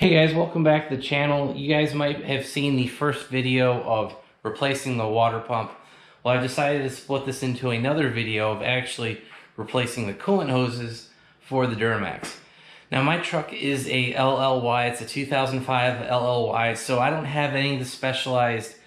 Hey guys, welcome back to the channel. You guys might have seen the first video of replacing the water pump. Well, I decided to split this into another video of actually replacing the coolant hoses for the Duramax. Now my truck is a LLY, it's a 2005 LLY, so I don't have any of the specialized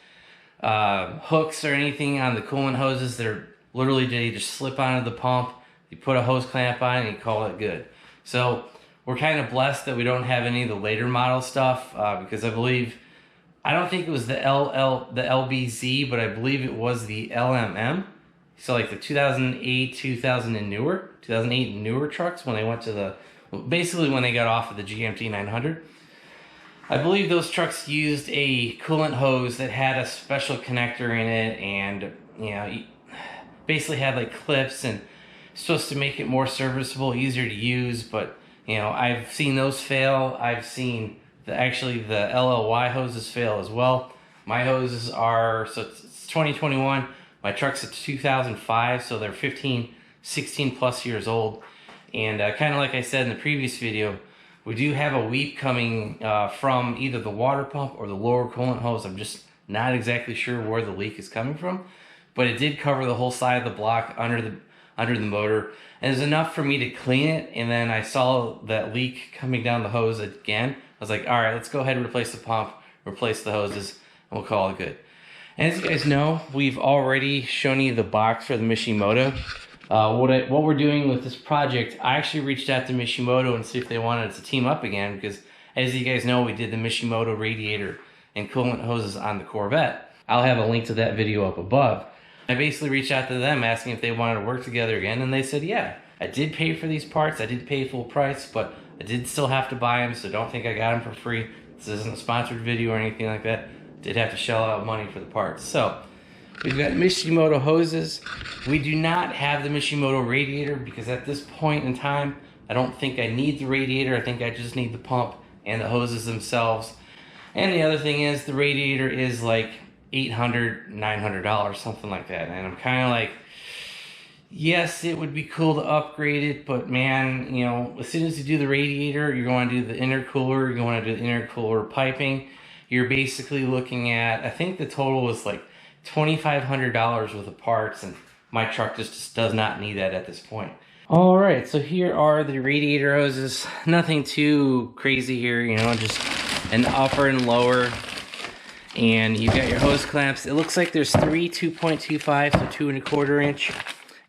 hooks or anything on the coolant hoses. They're literally, they just slip onto the pump, you put a hose clamp on and you call it good. So we're kind of blessed that we don't have any of the later model stuff because I don't think it was the LBZ, but I believe it was the LMM. So like the 2008 and newer trucks when they went to the, basically when they got off of the GMC 900. I believe those trucks used a coolant hose that had a special connector in it, and basically had like clips and supposed to make it more serviceable, easier to use. But I've seen those fail. I've seen the LLY hoses fail as well. My hoses are, so it's 2021. My truck's a 2005, so they're 16 plus years old. And kind of like I said in the previous video, we do have a weep coming from either the water pump or the lower coolant hose. I'm just not exactly sure where the leak is coming from, but it did cover the whole side of the block under the motor. And it was enough for me to clean it, and then I saw that leak coming down the hose again. I was like, all right, let's go ahead and replace the pump, replace the hoses, and we'll call it good. And as you guys know, we've already shown you the box for the Mishimoto. What we're doing with this project, I actually reached out to Mishimoto and see if they wanted to team up again, because as you guys know, we did the Mishimoto Radiator and coolant hoses on the Corvette. I'll have a link to that video up above. I basically reached out to them asking if they wanted to work together again, and they said, yeah, I did pay for these parts, I did pay full price, but I did still have to buy them, so don't think I got them for free. This isn't a sponsored video or anything like that. Did have to shell out money for the parts. So we've got Mishimoto hoses. We do not have the Mishimoto Radiator because at this point in time, I don't think I need the radiator. I think I just need the pump and the hoses themselves. And the other thing is the radiator is like $800, $900, something like that. And I'm kind of like, yes, it would be cool to upgrade it, but man, as soon as you do the radiator, you're going to do the intercooler, you're going to do the intercooler piping. You're basically looking at, I think the total was like $2,500 worth of parts, and my truck just does not need that at this point. All right, so here are the radiator hoses. Nothing too crazy here, just an upper and lower. And you've got your hose clamps. It looks like there's three 2.25, so 2 1/4 inch,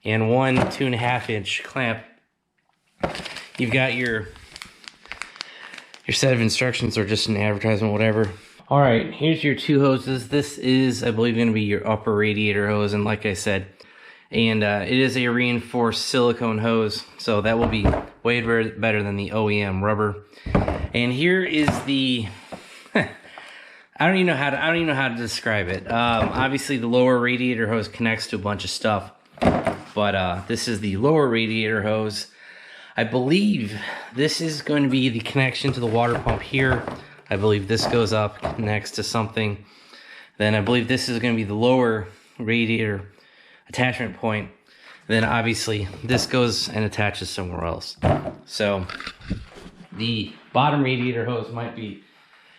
and one 2.5 inch clamp. You've got your set of instructions, or just an advertisement, whatever. All right, here's your two hoses. This is, I believe, going to be your upper radiator hose, and like I said, and it is a reinforced silicone hose, so that will be way better than the OEM rubber. And here is the I don't even know how to describe it. Obviously, the lower radiator hose connects to a bunch of stuff, but this is the lower radiator hose. I believe this is going to be the connection to the water pump here. I believe this goes up next to something. Then I believe this is going to be the lower radiator attachment point. Then obviously this goes and attaches somewhere else. So the bottom radiator hose might be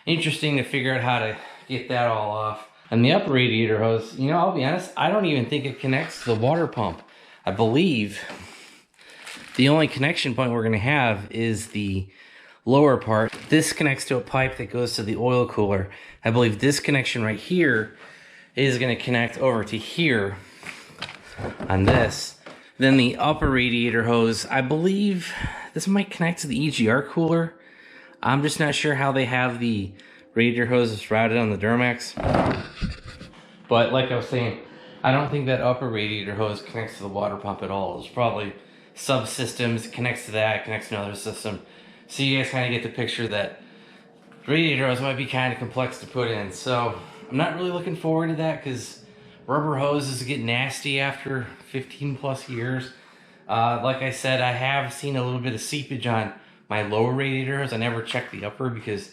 interesting to figure out how to get that all off. And the upper radiator hose, I'll be honest, I don't even think it connects to the water pump. I believe the only connection point we're going to have is the lower part. This connects to a pipe that goes to the oil cooler. I believe this connection right here is going to connect over to here on this. Then the upper radiator hose, I believe this might connect to the EGR cooler. I'm just not sure how they have the radiator hoses routed on the Duramax. But like I was saying, I don't think that upper radiator hose connects to the water pump at all. There's probably subsystems, it connects to that, connects to another system. So you guys kind of get the picture that radiator hose might be kind of complex to put in. So I'm not really looking forward to that because rubber hoses get nasty after 15 plus years. Like I said, I have seen a little bit of seepage on my lower radiator hose. I never checked the upper because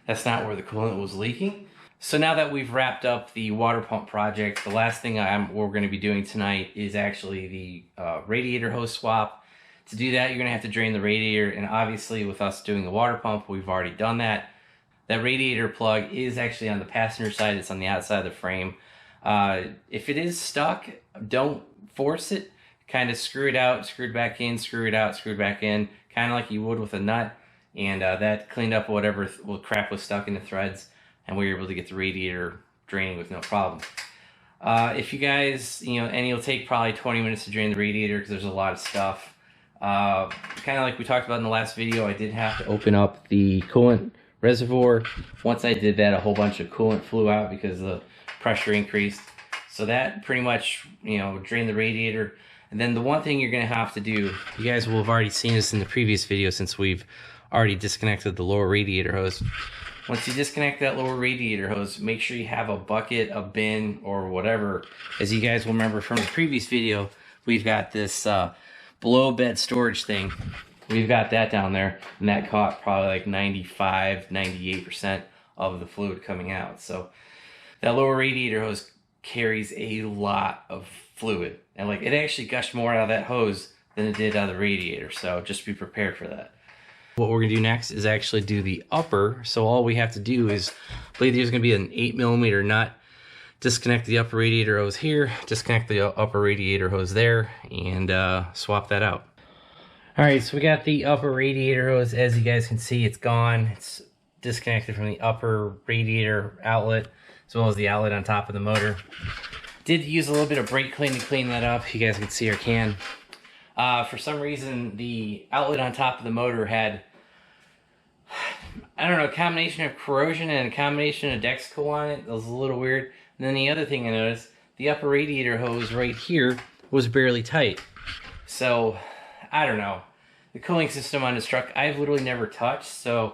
that's not where the coolant was leaking. So now that we've wrapped up the water pump project, the last thing we're going to be doing tonight is actually the radiator hose swap. To do that, you're going to have to drain the radiator, and obviously with us doing the water pump, we've already done that. that radiator plug is actually on the passenger side. It's on the outside of the frame. If it is stuck, don't force it. Kind of screw it out, screw it back in, screw it out, screw it back in, kind of like you would with a nut. And that cleaned up whatever crap was stuck in the threads, and we were able to get the radiator draining with no problem. If you guys, and it'll take probably 20 minutes to drain the radiator because there's a lot of stuff. Kind of like we talked about in the last video, I did have to open up the coolant reservoir. Once I did that, a whole bunch of coolant flew out because the pressure increased. So that pretty much, drained the radiator. And then the one thing you're going to have to do, you guys will have already seen this in the previous video since we've already disconnected the lower radiator hose. Once you disconnect that lower radiator hose, make sure you have a bucket, a bin, or whatever. As you guys will remember from the previous video, we've got this below bed storage thing. We've got that down there, and that caught probably like 95, 98% of the fluid coming out. So that lower radiator hose carries a lot of fluid, and like it actually gushed more out of that hose than it did out of the radiator, so just be prepared for that. What we're gonna do next is actually do the upper. So all we have to do is, I believe there's gonna be an 8mm nut, disconnect the upper radiator hose here, disconnect the upper radiator hose there, and swap that out. All right, so we got the upper radiator hose. As you guys can see, it's gone. It's disconnected from the upper radiator outlet, as well as the outlet on top of the motor. Did use a little bit of brake clean to clean that up. You guys can see our can. For some reason, the outlet on top of the motor had, I don't know, a combination of corrosion and a combination of Dexcool on it. It was a little weird. And then the other thing I noticed, the upper radiator hose right here was barely tight. So, I don't know. The cooling system on this truck, I've literally never touched. So,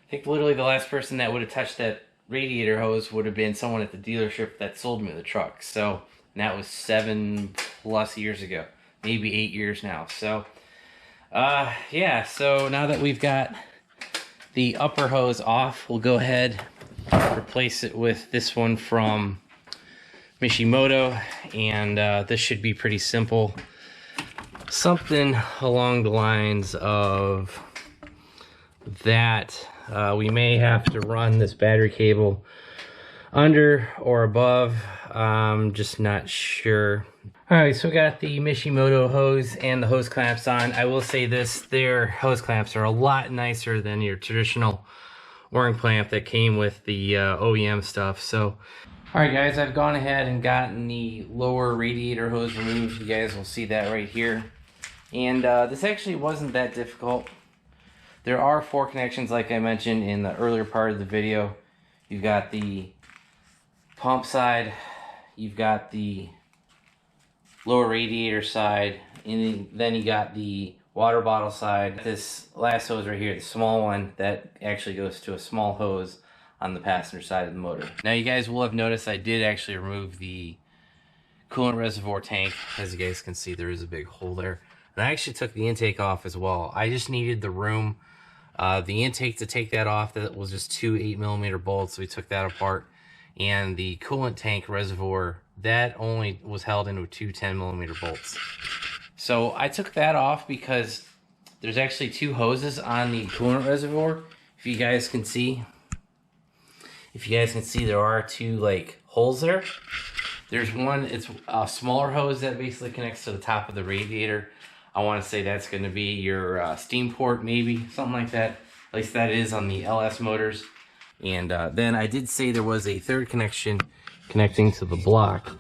I think literally the last person that would have touched that radiator hose would have been someone at the dealership that sold me the truck. So, and that was 7+ years ago. Maybe 8 years now. So, yeah. So now that we've got the upper hose off, we'll go ahead replace it with this one from Mishimoto, and this should be pretty simple. Something along the lines of that. We may have to run this battery cable under or above. I'm just not sure. Alright, so we got the Mishimoto hose and the hose clamps on. I will say this, their hose clamps are a lot nicer than your traditional O-ring clamp that came with the OEM stuff. So, alright guys, I've gone ahead and gotten the lower radiator hose removed. You guys will see that right here. And this actually wasn't that difficult. There are 4 connections like I mentioned in the earlier part of the video. You've got the pump side, you've got the lower radiator side, and then you got the water bottle side. This last hose right here, the small one, that actually goes to a small hose on the passenger side of the motor. Now you guys will have noticed I did actually remove the coolant reservoir tank. As you guys can see, there is a big hole there. And I actually took the intake off as well. I just needed the room. The intake, to take that off, that was just 2 8mm bolts, so we took that apart. And the coolant tank reservoir, that only was held into 2 10mm bolts. So I took that off because there's actually 2 hoses on the coolant reservoir. If you guys can see, there are 2 like holes there. There's one, it's a smaller hose that basically connects to the top of the radiator. I want to say that's going to be your steam port, maybe something like that. At least that is on the LS motors. And then I did say there was a third connection connecting to the block,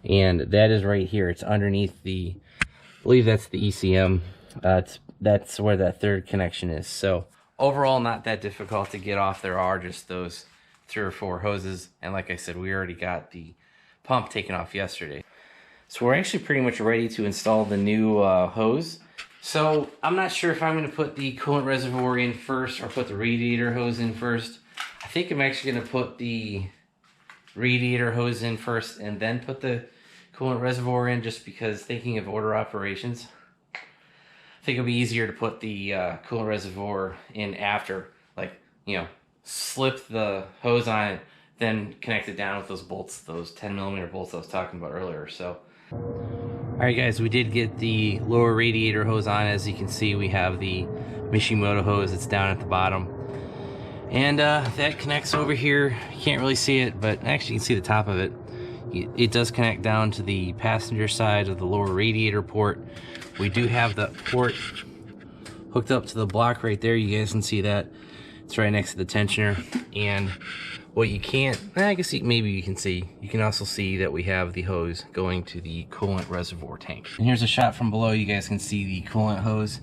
and that is right here. It's underneath the, I believe that's the ECM. That's where that third connection is. So overall, not that difficult to get off. There are just those 3 or 4 hoses, and like I said, we already got the pump taken off yesterday. So we're actually pretty much ready to install the new hose. So I'm not sure if I'm going to put the coolant reservoir in first or put the radiator hose in first. I think I'm actually going to put the radiator hose in first and then put the coolant reservoir in, just because, thinking of order operations, I think it'll be easier to put the coolant reservoir in after, like, slip the hose on it, then connect it down with those bolts, those 10mm bolts I was talking about earlier. So, alright guys, we did get the lower radiator hose on. As you can see, we have the Mishimoto hose that's down at the bottom. And that connects over here. You can't really see it, but actually you can see the top of it. It does connect down to the passenger side of the lower radiator port. We do have the port hooked up to the block right there. You guys can see that. It's right next to the tensioner. And what you can't, I guess maybe you can see, you can also see that we have the hose going to the coolant reservoir tank. And here's a shot from below. You guys can see the coolant hose.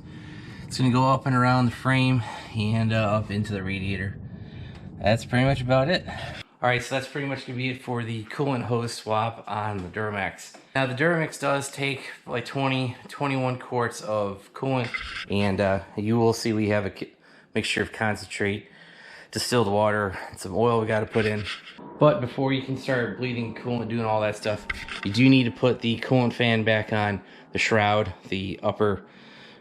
It's gonna go up and around the frame and up into the radiator. That's pretty much about it. All right, so that's pretty much gonna be it for the coolant hose swap on the Duramax. Now the Duramax does take like 21 quarts of coolant, and you will see we have a mixture of concentrate, distilled water, and some oil we gotta put in. But before you can start bleeding coolant, doing all that stuff, you do need to put the coolant fan back on the shroud, the upper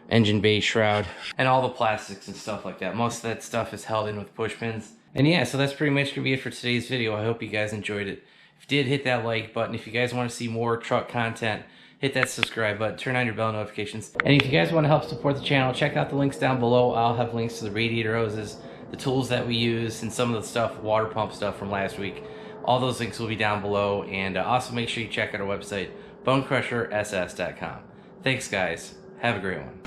engine bay shroud, and all the plastics and stuff like that. Most of that stuff is held in with push pins. And yeah, so that's pretty much gonna be it for today's video. I hope you guys enjoyed it. If you did, hit that like button. If you guys want to see more truck content, hit that subscribe button, turn on your bell notifications. And if you guys want to help support the channel, check out the links down below. I'll have links to the radiator hoses, the tools that we use, and some of the stuff, water pump stuff from last week. All those links will be down below. And also make sure you check out our website, BonecrrusherSS.com. Thanks guys, have a great one.